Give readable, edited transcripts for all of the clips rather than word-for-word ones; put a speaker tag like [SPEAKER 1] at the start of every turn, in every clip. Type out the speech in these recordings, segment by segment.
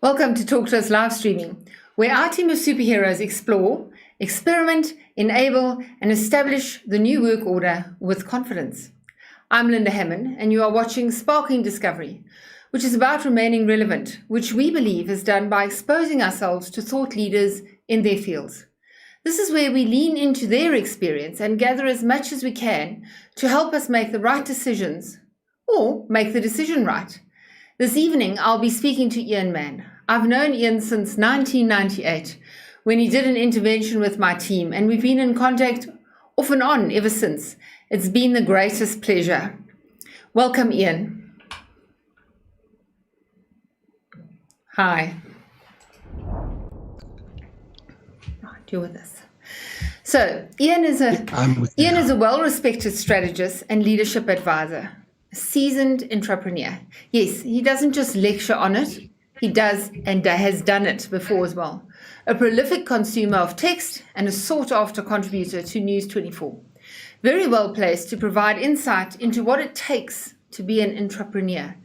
[SPEAKER 1] Welcome to Talk to Us live streaming, where our team of superheroes explore, experiment, enable, and establish the new work order with confidence. I'm Linda Hammond, and you are watching Sparking Discovery, which is about remaining relevant, which we believe is done by exposing ourselves to thought leaders in their fields. This is where we lean into their experience and gather as much as we can to help us make the right decisions or make the decision right. This evening, I'll be speaking to Ian Mann. I've known Ian since 1998, when he did an intervention with my team, and we've been in contact off and on ever since. It's been the greatest pleasure. Welcome, Ian. Hi. Right, you're with us. So, Ian is a well-respected strategist and leadership advisor. Seasoned entrepreneur. Yes, he doesn't just lecture on it, he does and has done it before as well. A prolific consumer of text and a sought-after contributor to News 24. Very well placed to provide insight into what it takes to be an entrepreneur,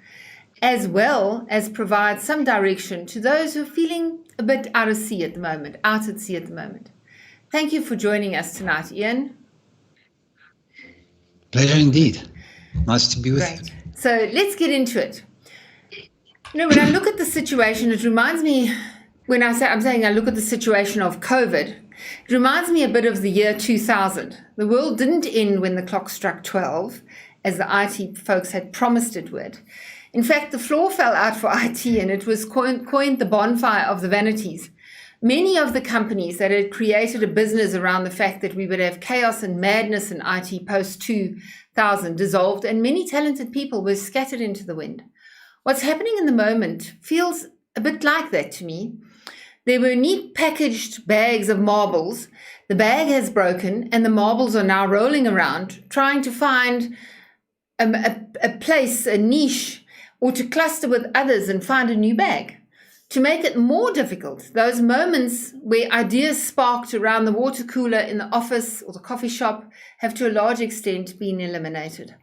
[SPEAKER 1] as well as provide some direction to those who are feeling a bit out at sea at the moment. Thank you for joining us tonight, Ian.
[SPEAKER 2] Pleasure indeed. Nice to be with you.
[SPEAKER 1] Great. So let's get into it. You know, when I look at the situation, it reminds me, when I'm saying I look at the situation of COVID, it reminds me a bit of the year 2000. The world didn't end when the clock struck 12, as the IT folks had promised it would. In fact, the floor fell out for IT, and it was coined the bonfire of the vanities. Many of the companies that had created a business around the fact that we would have chaos and madness in IT post-2000 dissolved, and many talented people were scattered into the wind. What's happening in the moment feels a bit like that to me. There were neat packaged bags of marbles. The bag has broken, and the marbles are now rolling around, trying to find a place, a niche, or to cluster with others and find a new bag. To make it more difficult, those moments where ideas sparked around the water cooler in the office or the coffee shop have to a large extent been eliminated.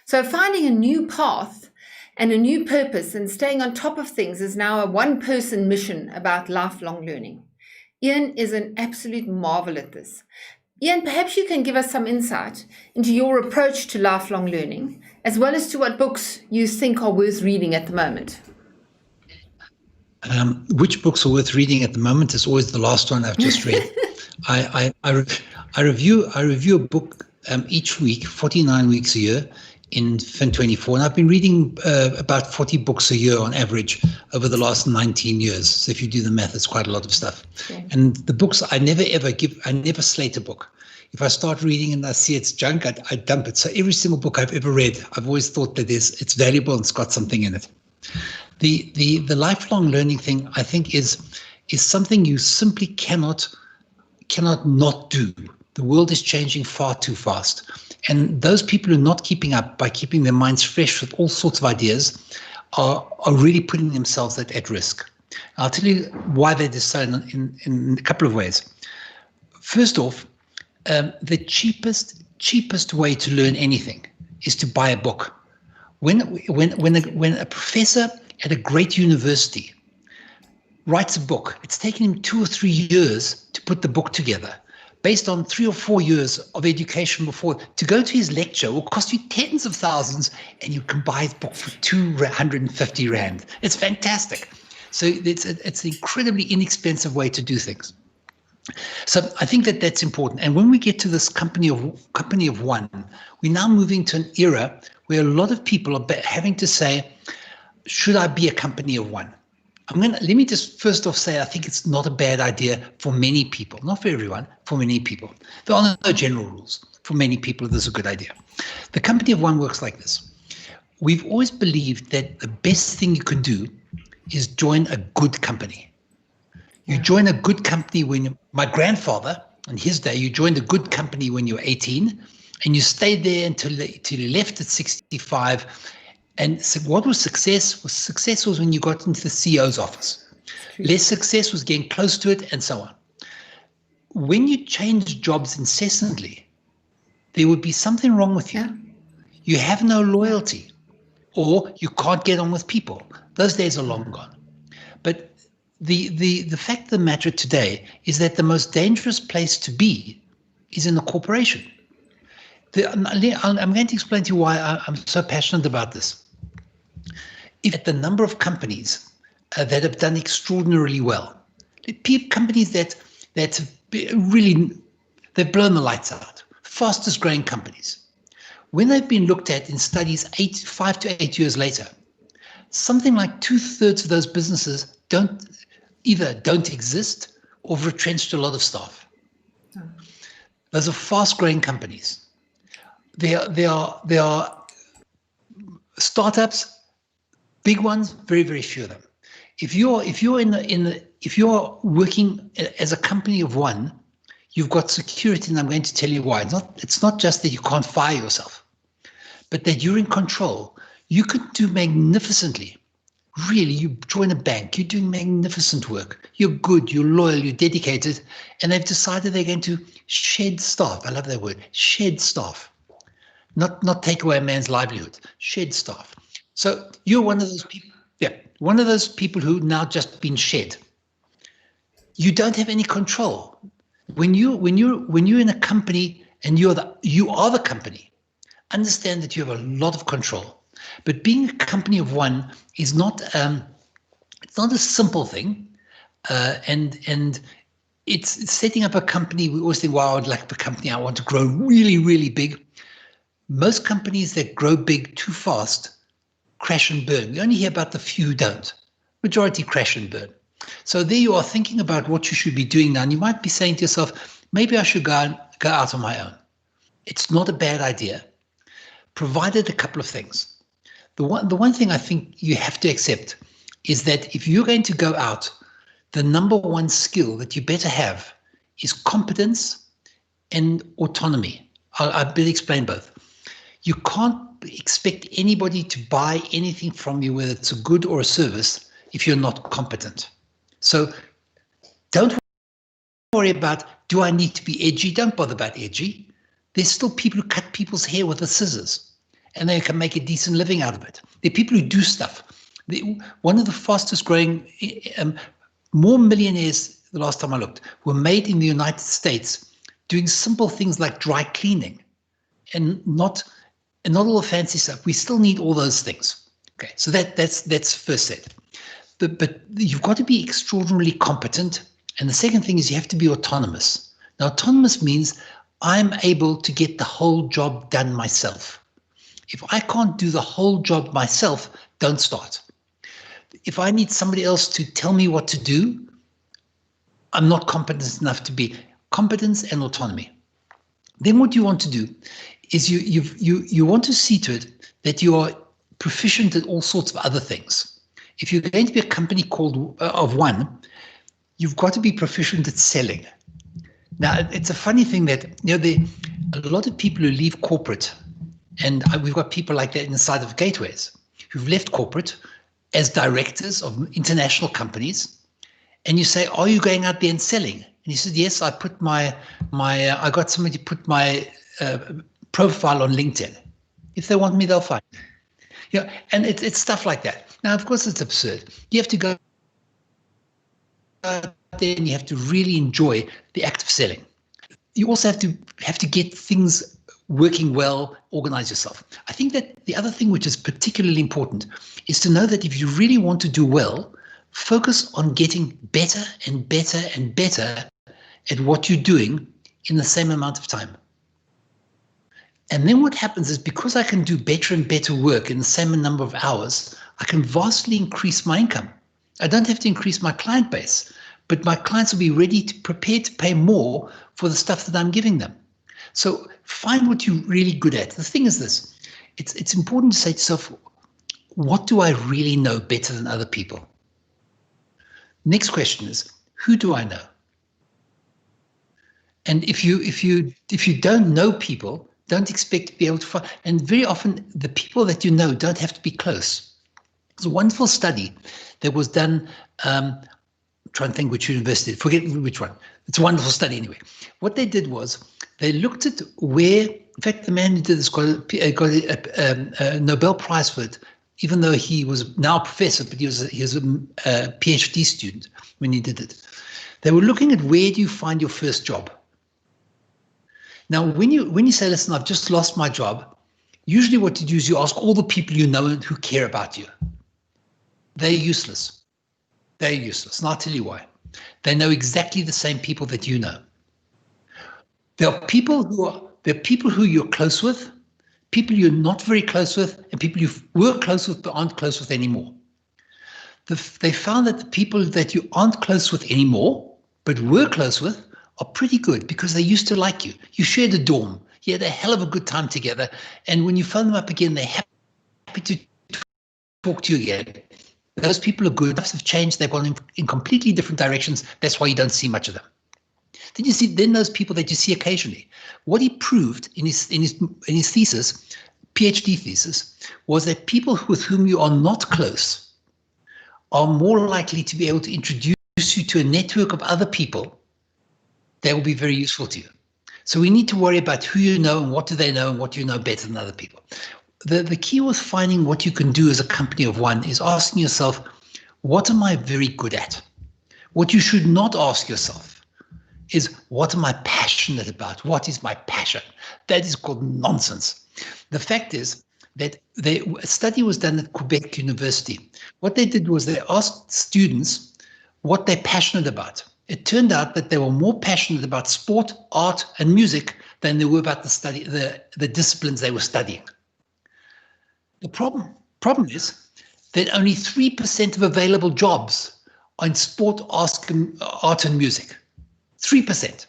[SPEAKER 1] So finding a new path and a new purpose and staying on top of things is now a one-person mission about lifelong learning. Ian is an absolute marvel at this. Ian, perhaps you can give us some insight into your approach to lifelong learning, as well as to what books you think are worth reading at the moment.
[SPEAKER 2] Which books are worth reading at the moment is always the last one I've just read. I review a book each week, 49 weeks a year in Fin24, and I've been reading about 40 books a year on average over the last 19 years. So if you do the math, it's quite a lot of stuff. Okay. And the books I never slate a book. If I start reading and I see it's junk, I dump it. So every single book I've ever read, I've always thought that it's valuable and it's got something in it. The lifelong learning thing, I think, is something you simply cannot not do. The world is changing far too fast. And those people who are not keeping up by keeping their minds fresh with all sorts of ideas are really putting themselves at risk. I'll tell you why that is so in a couple of ways. First off, the cheapest way to learn anything is to buy a book. When a professor at a great university writes a book, it's taken him 2 or 3 years to put the book together, based on 3 or 4 years of education before. To go to his lecture will cost you tens of thousands, and you can buy his book for 250 Rand. It's fantastic. So it's an incredibly inexpensive way to do things. So I think that's important. And when we get to this company of one, we're now moving to an era where a lot of people are having to say, should I be a company of one? Let me just first off say, I think it's not a bad idea for many people, not for everyone, for many people. There are no general rules. For many people, this is a good idea. The company of one works like this. We've always believed that the best thing you can do is join a good company. You join a good company my grandfather, in his day, you joined a good company when you were 18, and you stayed there until you left at 65. And so what was success? Success was when you got into the CEO's office. Less success was getting close to it, and so on. When you change jobs incessantly, there would be something wrong with you. Yeah. You have no loyalty, or you can't get on with people. Those days are long gone. But the fact of the matter today is that the most dangerous place to be is in a corporation. I'm going to explain to you why I'm so passionate about this. If at the number of companies that have done extraordinarily well, companies that really, they've blown the lights out, fastest growing companies, when they've been looked at in studies 5 to 8 years later, something like 2/3 of those businesses either don't exist or have retrenched a lot of staff. Those are fast growing companies. They are startups, big ones, very, very few of them. If you're working as a company of one, you've got security, and I'm going to tell you why. It's not just that you can't fire yourself, but that you're in control. You could do magnificently. Really, you join a bank, you're doing magnificent work. You're good, you're loyal, you're dedicated, and they've decided they're going to shed staff. I love that word, shed staff. Not take away a man's livelihood, shed staff. So you're one of those people, one of those people who now just been shed. You don't have any control. When you're in a company and you are the company, understand that you have a lot of control. But being a company of one is it's not a simple thing, and it's setting up a company. We always think, wow, I'd like a company, I want to grow really, really big. Most companies that grow big too fast crash and burn. We only hear about the few who don't. Majority crash and burn. So there you are thinking about what you should be doing now, and you might be saying to yourself, maybe I should go out on my own. It's not a bad idea, provided a couple of things. The one thing I think you have to accept is that if you're going to go out, the number one skill that you better have is competence and autonomy. I'll better explain both. You can't expect anybody to buy anything from you, whether it's a good or a service, if you're not competent. So don't worry about, do I need to be edgy? Don't bother about edgy. There's still people who cut people's hair with the scissors, and they can make a decent living out of it. There are people who do stuff. One of the fastest growing, more millionaires, the last time I looked, were made in the United States doing simple things like dry cleaning, and not all the fancy stuff. We still need all those things. Okay, so that's first set. But you've got to be extraordinarily competent. And the second thing is you have to be autonomous. Now, autonomous means I'm able to get the whole job done myself. If I can't do the whole job myself, don't start. If I need somebody else to tell me what to do, I'm not competent enough to be. Competence and autonomy. Then what you want to do is you want to see to it that you are proficient at all sorts of other things. If you're going to be a company of one, you've got to be proficient at selling. Now, it's a funny thing that a lot of people who leave corporate, and we've got people like that inside of Gateways, who've left corporate as directors of international companies, and you say, "Are you going out there and selling?" And he said, "Yes, I put I got somebody to put my profile on LinkedIn. If they want me, they'll find me." And it's stuff like that. Now, of course, it's absurd. You have to go out there and you have to really enjoy the act of selling. You also have to get things working well, organize yourself. I think that the other thing which is particularly important is to know that if you really want to do well, focus on getting better and better and better at what you're doing in the same amount of time. And then what happens is, because I can do better and better work in the same number of hours, I can vastly increase my income. I don't have to increase my client base, but my clients will be prepared to pay more for the stuff that I'm giving them. So find what you're really good at. The thing is this, it's important to say to yourself, what do I really know better than other people? Next question is, who do I know? And if you don't know people, don't expect to be able to find. And very often the people that you know don't have to be close. There's a wonderful study that was done, trying to think which university, forget which one. It's a wonderful study anyway. What they did was they looked at where, in fact, the man who did this got a Nobel Prize for it even though he was now a professor, but he was a PhD student when he did it. They were looking at where do you find your first job. Now, when you say, listen, I've just lost my job, usually what you do is you ask all the people you know who care about you. They're useless. They're useless. And I'll tell you why. They know exactly the same people that you know. There are people who you're close with, people you're not very close with, and people you were close with but aren't close with anymore. They found that the people that you aren't close with anymore, but were close with, are pretty good because they used to like you. You shared a dorm. You had a hell of a good time together. And when you phone them up again, they're happy to talk to you again. Those people are good. Lives have changed. They've gone in completely different directions. That's why you don't see much of them. Then those people that you see occasionally. What he proved in his thesis, PhD thesis, was that people with whom you are not close are more likely to be able to introduce you to a network of other people that will be very useful to you. So we need to worry about who you know and what do they know and what you know better than other people. The key with finding what you can do as a company of one is asking yourself, what am I very good at? What you should not ask yourself is, what am I passionate about? What is my passion? That is called nonsense. The fact is that a study was done at Quebec University. What they did was they asked students what they're passionate about. It turned out that they were more passionate about sport, art, and music than they were about the disciplines they were studying. The problem is that only 3% of available jobs are in sport, art, and music. 3%.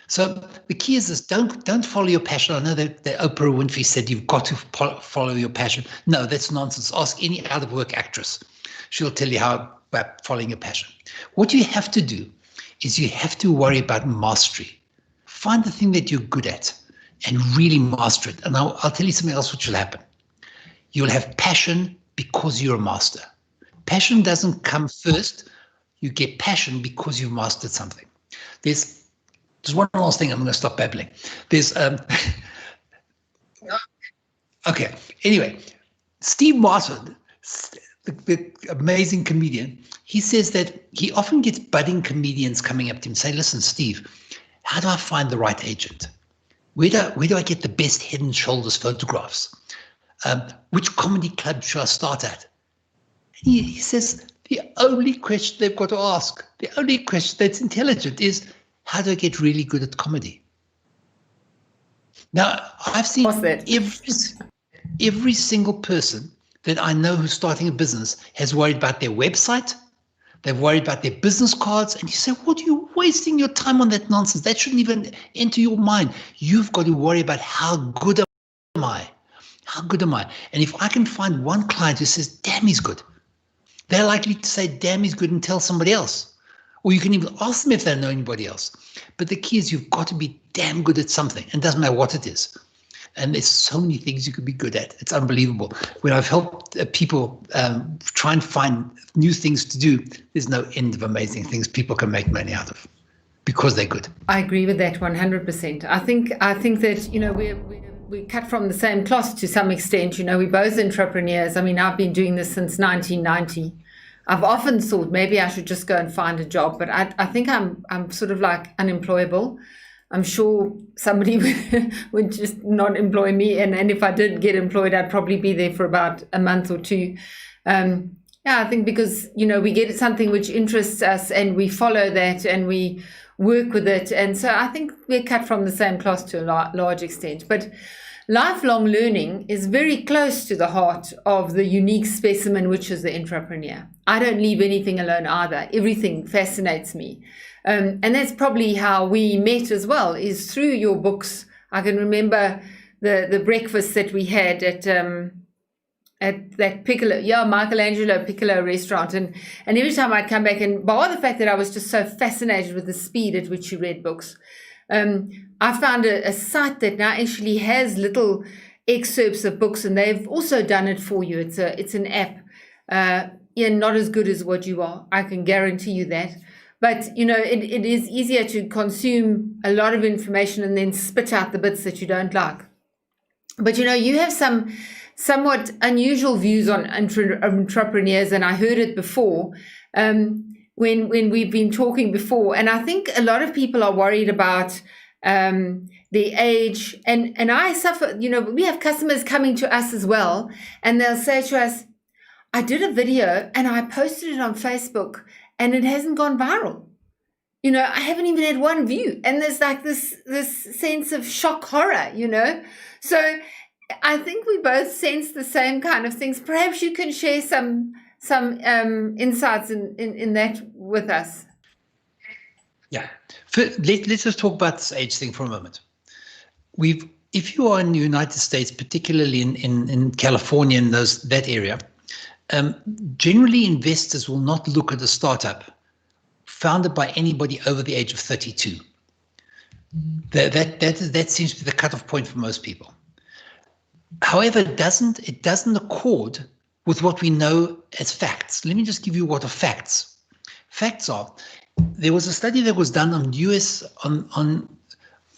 [SPEAKER 2] So the key is this: don't follow your passion. I know that Oprah Winfrey said you've got to follow your passion. No, that's nonsense. Ask any out-of-work actress. She'll tell you how about following your passion. What you have to do is you have to worry about mastery. Find the thing that you're good at and really master it. And I'll tell you something else which will happen. You'll have passion because you're a master. Passion doesn't come first. You get passion because you've mastered something. There's one last thing. I'm going to stop babbling. Okay. Anyway, Steve Martin, the amazing comedian, he says that he often gets budding comedians coming up to him and say, listen, Steve, how do I find the right agent? Where do I get the best head and shoulders photographs? Which comedy club should I start at? And he says the only question they've got to ask, the only question that's intelligent is, how do I get really good at comedy? Now, I've seen every single person that I know who's starting a business has worried about their website. They've worried about their business cards. And you say, what are you wasting your time on that nonsense? That shouldn't even enter your mind. You've got to worry about how good am I? How good am I? And if I can find one client who says, damn, he's good, they're likely to say, damn, he's good, and tell somebody else. Or you can even ask them if they know anybody else. But the key is you've got to be damn good at something. And it doesn't matter what it is. And there's so many things you could be good at. It's unbelievable. When I've helped people try and find new things to do, there's no end of amazing things people can make money out of because they're good.
[SPEAKER 1] I agree with that 100%. I think that, we cut from the same cloth to some extent. We're both entrepreneurs. I mean, I've been doing this since 1990. I've often thought maybe I should just go and find a job, but I think I'm sort of like unemployable. I'm sure somebody would just not employ me. And if I did get employed, I'd probably be there for about a month or two. I think because, we get something which interests us and we follow that and we work with it. And so I think we're cut from the same cloth to a large extent. But lifelong learning is very close to the heart of the unique specimen, which is the entrepreneur. I don't leave anything alone either. Everything fascinates me. And that's probably how we met as well, is through your books. I can remember the breakfast that we had at that Michelangelo Piccolo restaurant. And every time I'd come back, and by the fact that I was just so fascinated with the speed at which you read books, I found a site that now actually has little excerpts of books, and they've also done it for you. It's an app. Not as good as what you are. I can guarantee you that. But, it is easier to consume a lot of information and then spit out the bits that you don't like. But, you have some somewhat unusual views on entrepreneurs, and I heard it before when we've been talking before. And I think a lot of people are worried about the age, and I suffer. We have customers coming to us as well, and they'll say to us, I did a video and I posted it on Facebook and it hasn't gone viral. I haven't even had one view. And there's like this sense of shock horror, So I think we both sense the same kind of things. Perhaps you can share some insights in that with us.
[SPEAKER 2] Yeah. Let's just talk about this age thing for a moment. If you are in the United States, particularly in California and that area, generally investors will not look at a startup founded by anybody over the age of 32. That seems to be the cutoff point for most people. However, it doesn't accord with what we know as facts. Let me just give you what are facts. Facts are, there was a study that was done on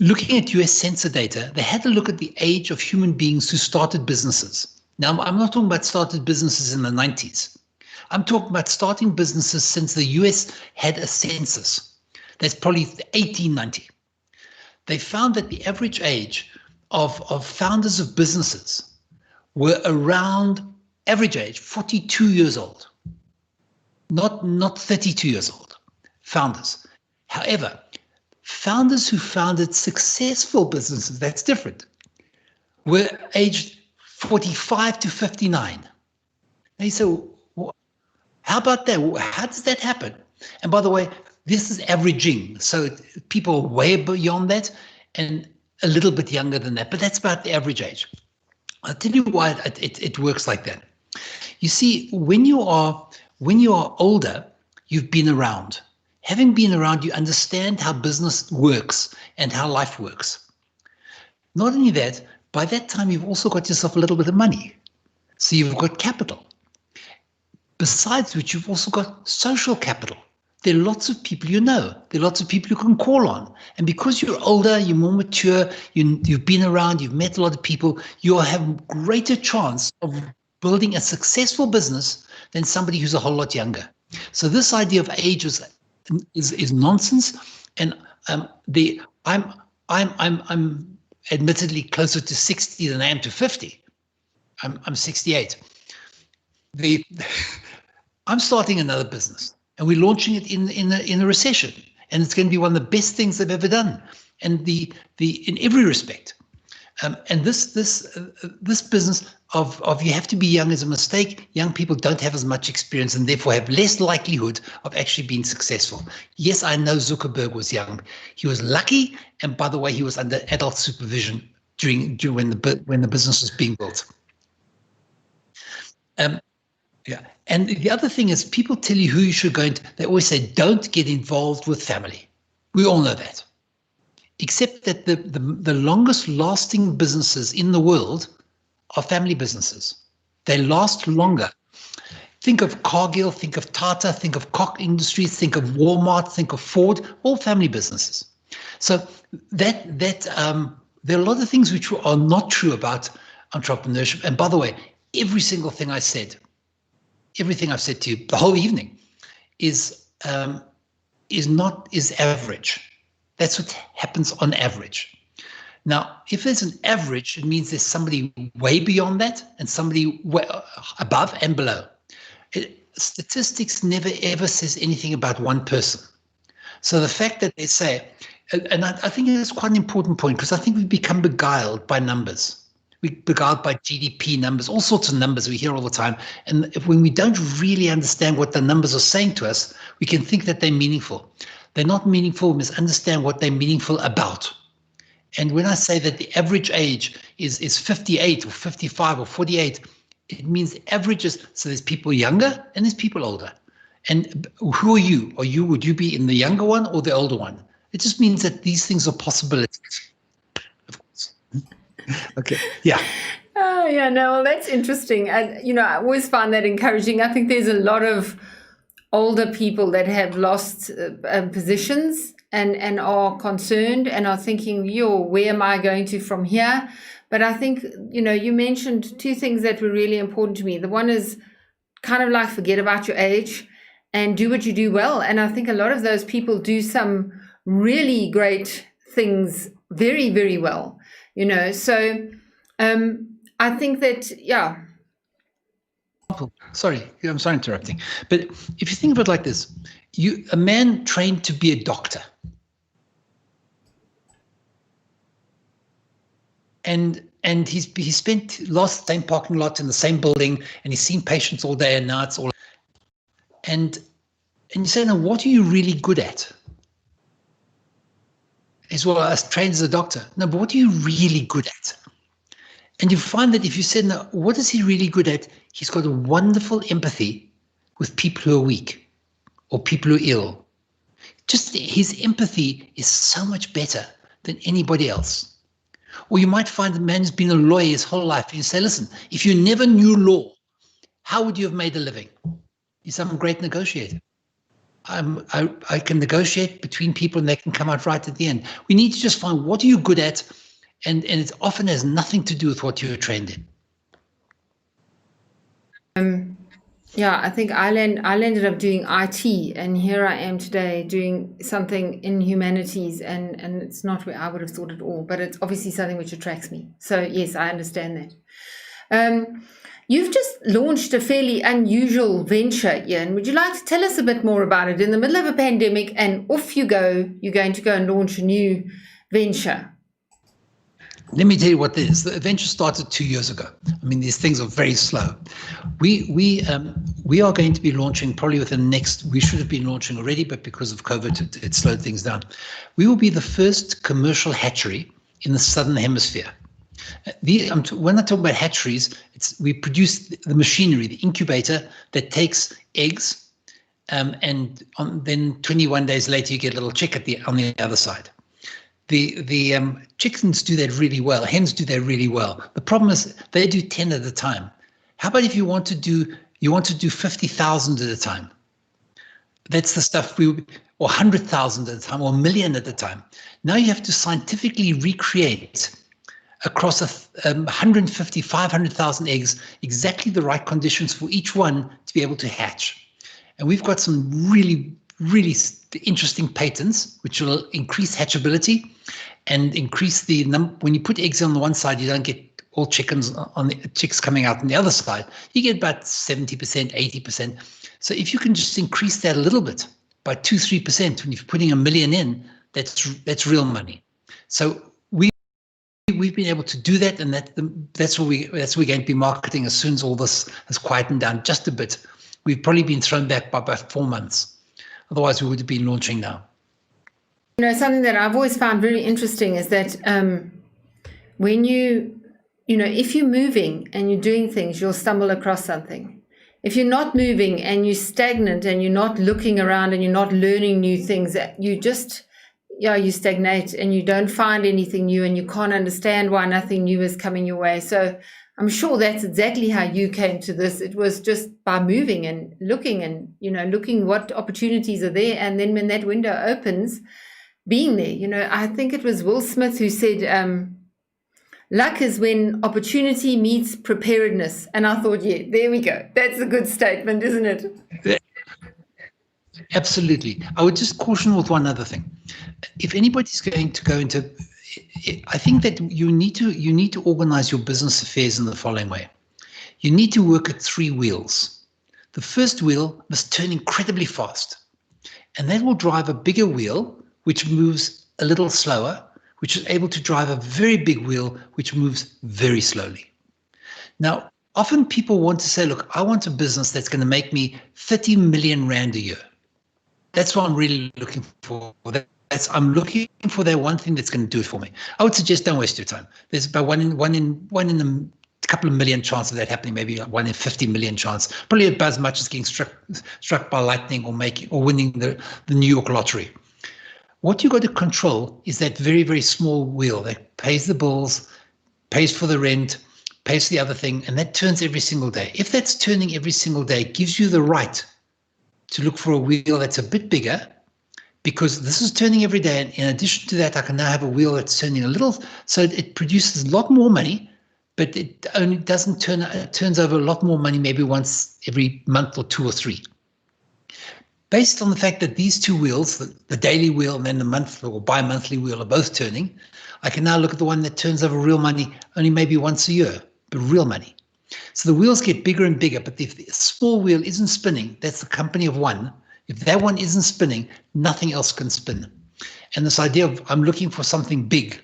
[SPEAKER 2] looking at US census data. They had to look at the age of human beings who started businesses. Now, I'm not talking about started businesses in the 90s. I'm talking about starting businesses since the US had a census. That's probably 1890. They found that the average age of founders of businesses were around, average age, 42 years old. Not 32 years old, founders. However, founders who founded successful businesses, that's different, were aged 45 to 59. They say, how about that? How does that happen? And by the way, this is averaging. So people are way beyond that and a little bit younger than that, but that's about the average age. I'll tell you why it works like that. You see, when you are older, you've been around. Having been around, you understand how business works and how life works. Not only that, by that time, you've also got yourself a little bit of money. So you've got capital. Besides which, you've also got social capital. There are lots of people you know. There are lots of people you can call on. And because you're older, you're more mature, you've been around, you've met a lot of people, you'll have greater chance of building a successful business than somebody who's a whole lot younger. So this idea of age is nonsense. And I'm admittedly closer to 60 than I am to 50. I'm 68. I'm starting another business, and we're launching it in a recession, and it's going to be one of the best things I've ever done, and in every respect. And this business of you have to be young is a mistake. Young people don't have as much experience and therefore have less likelihood of actually being successful. Yes, I know Zuckerberg was young. He was lucky, and by the way, he was under adult supervision during when the business was being built. Yeah, and the other thing is, people tell you who you should go into. They always say, don't get involved with family. We all know that. Except that the longest lasting businesses in the world are family businesses. They last longer. Think of Cargill, think of Tata, think of Koch Industries, think of Walmart, think of Ford, all family businesses. So there are a lot of things which are not true about entrepreneurship. And by the way, everything I've said to you the whole evening is average. That's what happens on average. Now, if there's an average, it means there's somebody way beyond that and somebody way above and below. Statistics never ever says anything about one person. So the fact that they say, and I think it's quite an important point, because I think we've become beguiled by numbers. We're beguiled by GDP numbers, all sorts of numbers we hear all the time. And when we don't really understand what the numbers are saying to us, we can think that they're meaningful. They're not meaningful. We must understand what they're meaningful about. And when I say that the average age is 58 or 55 or 48, it means averages. So there's people younger and there's people older. And who are you? Would you be in the younger one or the older one? It just means that these things are possibilities. Of course. Okay. Yeah.
[SPEAKER 1] Oh, yeah, no, well, that's interesting. And, I always find that encouraging. I think there's a lot of older people that have lost positions and are concerned and are thinking, yo, where am I going to from here? But I think, you mentioned two things that were really important to me. The one is kind of like forget about your age and do what you do well. And I think a lot of those people do some really great things very, very well, So I think that, yeah.
[SPEAKER 2] Sorry, I'm sorry interrupting. But if you think of it like this, a man trained to be a doctor. And he spent lost the same parking lot in the same building, and he's seen patients all day and nights. And you say, now, what are you really good at? As well as trained as a doctor. No, but what are you really good at? And you find that if you said, now, what is he really good at? He's got a wonderful empathy with people who are weak or people who are ill. Just his empathy is so much better than anybody else. Or you might find the man who's been a lawyer his whole life, and you say, listen, if you never knew law, how would you have made a living? He's some great negotiator. I can negotiate between people and they can come out right at the end. We need to just find what are you good at, and it often has nothing to do with what you were trained
[SPEAKER 1] in. Yeah, I think I ended up doing IT, and here I am today doing something in humanities, and it's not where I would have thought at all, but it's obviously something which attracts me. So yes, I understand that. You've just launched a fairly unusual venture, Ian. Would you like to tell us a bit more about it? In the middle of a pandemic, and off you go, you're going to go and launch a new venture.
[SPEAKER 2] Let me tell you what this is. The venture started 2 years ago. I mean, these things are very slow. We are going to be launching probably within the next, we should have been launching already, but because of COVID, it slowed things down. We will be the first commercial hatchery in the Southern Hemisphere. When I talk about hatcheries, we produce the machinery, the incubator that takes eggs, and then 21 days later, you get a little chick on the other side. The chickens do that really well. Hens do that really well. The problem is they do 10 at a time. How about if you want to do 50,000 at a time? That's the stuff or 100,000 at a time, or 1 million at a time. Now you have to scientifically recreate across 150, 500,000 eggs, exactly the right conditions for each one to be able to hatch. And we've got some really, really interesting patents, which will increase hatchability and increase the number. When you put eggs on the one side, you don't get all chicks coming out on the other side. You get about 70%, 80%. So if you can just increase that a little bit by 2-3%, when you're putting 1 million in, that's real money. So we've been able to do that, and that's what we're going to be marketing as soon as all this has quietened down just a bit. We've probably been thrown back by about 4 months. Otherwise, we would have been launching now.
[SPEAKER 1] Something that I've always found very interesting is that when if you're moving and you're doing things, you'll stumble across something. If you're not moving and you're stagnant and you're not looking around and you're not learning new things, you stagnate and you don't find anything new, and you can't understand why nothing new is coming your way. So I'm sure that's exactly how you came to this. It was just by moving and looking looking what opportunities are there. And then when that window opens, being there. I think it was Will Smith who said, luck is when opportunity meets preparedness. And I thought, yeah, there we go. That's a good statement, isn't it?
[SPEAKER 2] Absolutely. I would just caution with one other thing. If anybody's going to go into, I think that you need to organize your business affairs in the following way. You need to work at 3 wheels. The first wheel must turn incredibly fast, and that will drive a bigger wheel, which moves a little slower, which is able to drive a very big wheel, which moves very slowly. Now, often people want to say, look, I want a business that's going to make me 30 million Rand a year. That's what I'm really looking for. I'm looking for that one thing that's going to do it for me. I would suggest don't waste your time. There's about one in a couple of million chance of that happening, maybe 1 in 50 million chance. Probably about as much as getting struck by lightning or winning the New York lottery. What you got to control is that very, very small wheel that pays the bills, pays for the rent, pays for the other thing, and that turns every single day. If that's turning every single day, it gives you the right to look for a wheel that's a bit bigger, because this is turning every day. And in addition to that, I can now have a wheel that's turning a little, so it produces a lot more money, but it only doesn't turn, it turns over a lot more money maybe once every month or 2 or 3. Based on the fact that these two wheels, the daily wheel and then the monthly or bi-monthly wheel, are both turning, I can now look at the one that turns over real money only maybe once a year, but real money. So the wheels get bigger and bigger, but if the small wheel isn't spinning, that's the company of one. If that one isn't spinning, nothing else can spin. And this idea of I'm looking for something big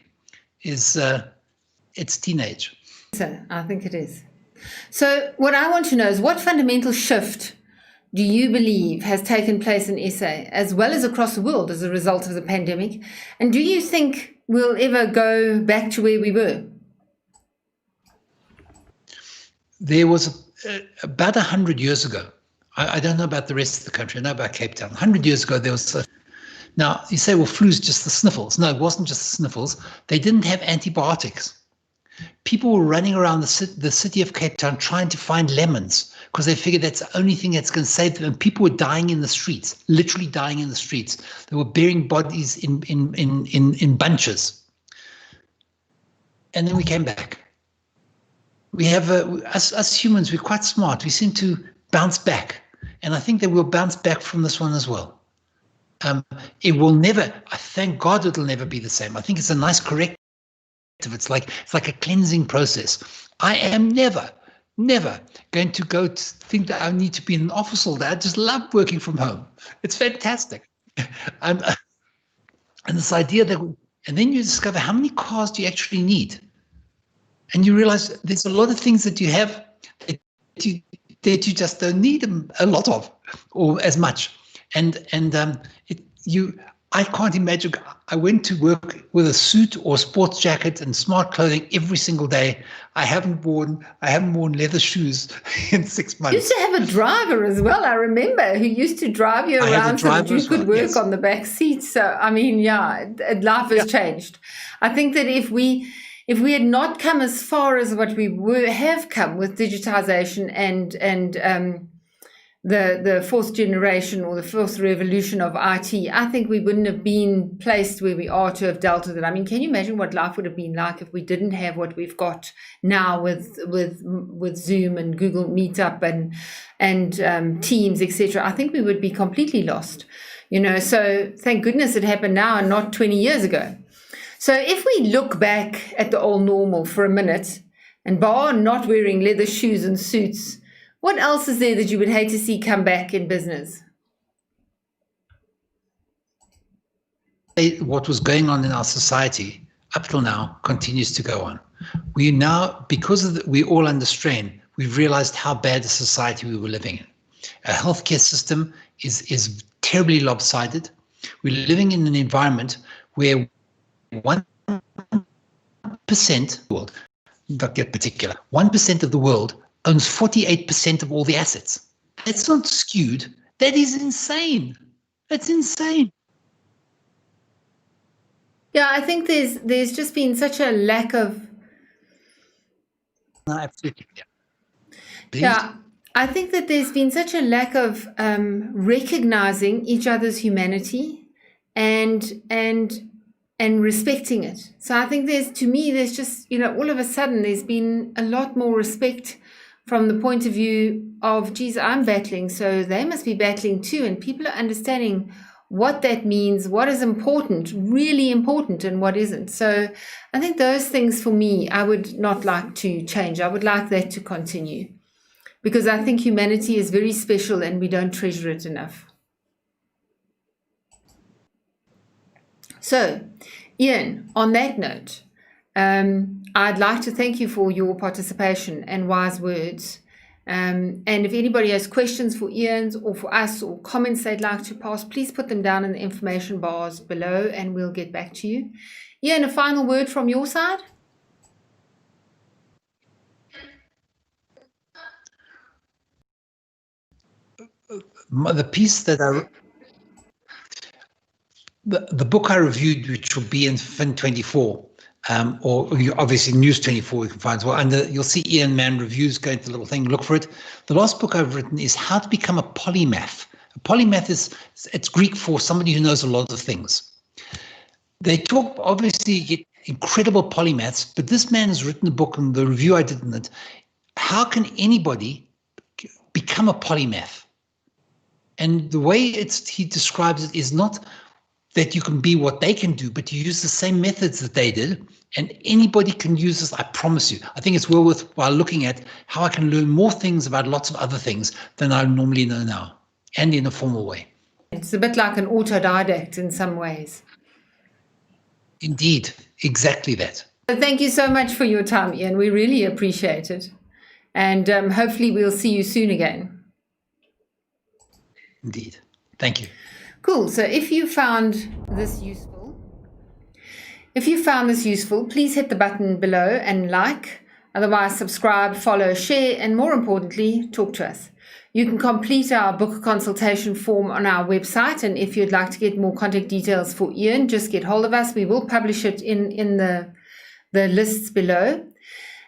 [SPEAKER 2] is, it's teenage.
[SPEAKER 1] So I think it is. So what I want to know is, what fundamental shift do you believe has taken place in SA as well as across the world as a result of the pandemic? And do you think we'll ever go back to where we were?
[SPEAKER 2] There was about 100 years ago. I don't know about the rest of the country. I know about Cape Town. 100 years ago, there was now you say, well, flu's just the sniffles. No, it wasn't just the sniffles. They didn't have antibiotics. People were running around the city of Cape Town trying to find lemons because they figured that's the only thing that's going to save them. And people were dying in the streets, literally dying in the streets. They were burying bodies in bunches. And then we came back. We have, us humans, we're quite smart. We seem to bounce back. And I think that we'll bounce back from this one as well. It will never, I thank God it'll never be the same. I think it's a nice corrective. It's like a cleansing process. I am never going to go to think that I need to be in an office all day. I just love working from home. It's fantastic. And this idea that, and then you discover how many cars do you actually need? And you realize there's a lot of things that you have that you just don't need a lot of, or as much. I can't imagine. I went to work with a suit or sports jacket and smart clothing every single day. I haven't worn leather shoes in 6 months.
[SPEAKER 1] You used to have a driver as well, I remember, who used to drive you around so that you could work on the back seat. So, I mean, yeah, life has changed. I think that if we had not come as far as what we have come with digitization and the fourth generation or the fourth revolution of IT, I think we wouldn't have been placed where we are to have dealt with it. I mean, can you imagine what life would have been like if we didn't have what we've got now with Zoom and Google Meetup and Teams, etc.? I think we would be completely lost, so thank goodness it happened now and not 20 years ago. So if we look back at the old normal for a minute, and bar not wearing leather shoes and suits, what else is there that you would hate to see come back in business?
[SPEAKER 2] What was going on in our society up till now continues to go on. We now, because we're all under strain, we've realized how bad a society we were living in. Our healthcare system is terribly lopsided. We're living in an environment where 1% of the world, not get particular, 1% of the world owns 48% of all the assets. That's not skewed. That is insane. That's insane.
[SPEAKER 1] Yeah, I think there's just been such a lack of.
[SPEAKER 2] No, absolutely.
[SPEAKER 1] Yeah, I think that there's been such a lack of recognizing each other's humanity and respecting it. So I think there's just, all of a sudden there's been a lot more respect from the point of view of, geez, I'm battling, so they must be battling too. And people are understanding what that means, what is important, really important, and what isn't. So I think those things for me, I would not like to change. I would like that to continue, because I think humanity is very special and we don't treasure it enough. So, Ian, on that note, I'd like to thank you for your participation and wise words. And if anybody has questions for Ian or for us or comments they'd like to pass, please put them down in the information bars below and we'll get back to you. Ian, a final word from your side?
[SPEAKER 2] The piece that the book I reviewed, which will be in Fin24, or obviously News24, you can find as well. And you'll see Ian Mann reviews, go into the little thing, look for it. The last book I've written is How to Become a Polymath, A polymath it's Greek for somebody who knows a lot of things. They talk, obviously, you get incredible polymaths, but this man has written a book, and the review I did in it, how can anybody become a polymath? And the way he describes it is not that you can be what they can do, but you use the same methods that they did, and anybody can use this, I promise you. I think it's well worthwhile looking at how I can learn more things about lots of other things than I normally know now, and in a formal way.
[SPEAKER 1] It's a bit like an autodidact in some ways.
[SPEAKER 2] Indeed, exactly that.
[SPEAKER 1] So thank you so much for your time, Ian. We really appreciate it. And hopefully we'll see you soon again.
[SPEAKER 2] Indeed. Thank you.
[SPEAKER 1] Cool. So if you found this useful, please hit the button below and like. Otherwise, subscribe, follow, share, and more importantly, talk to us. You can complete our book consultation form on our website. And if you'd like to get more contact details for Ian, just get hold of us. We will publish it in the lists below.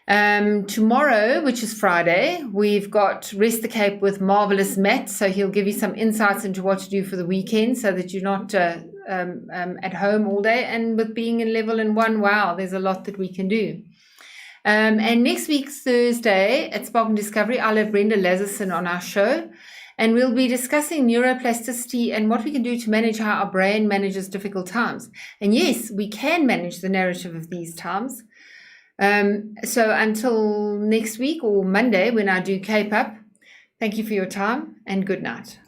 [SPEAKER 1] Tomorrow, which is Friday, we've got Rest the Cape with Marvelous Matt. So he'll give you some insights into what to do for the weekend so that you're not at home all day. And with being in level in 1, wow, there's a lot that we can do. And next week's Thursday at Spark Discovery, I'll have Brenda Lazarson on our show. And we'll be discussing neuroplasticity and what we can do to manage how our brain manages difficult times. And yes, we can manage the narrative of these times. So until next week or Monday when I do Cape Up, thank you for your time and good night.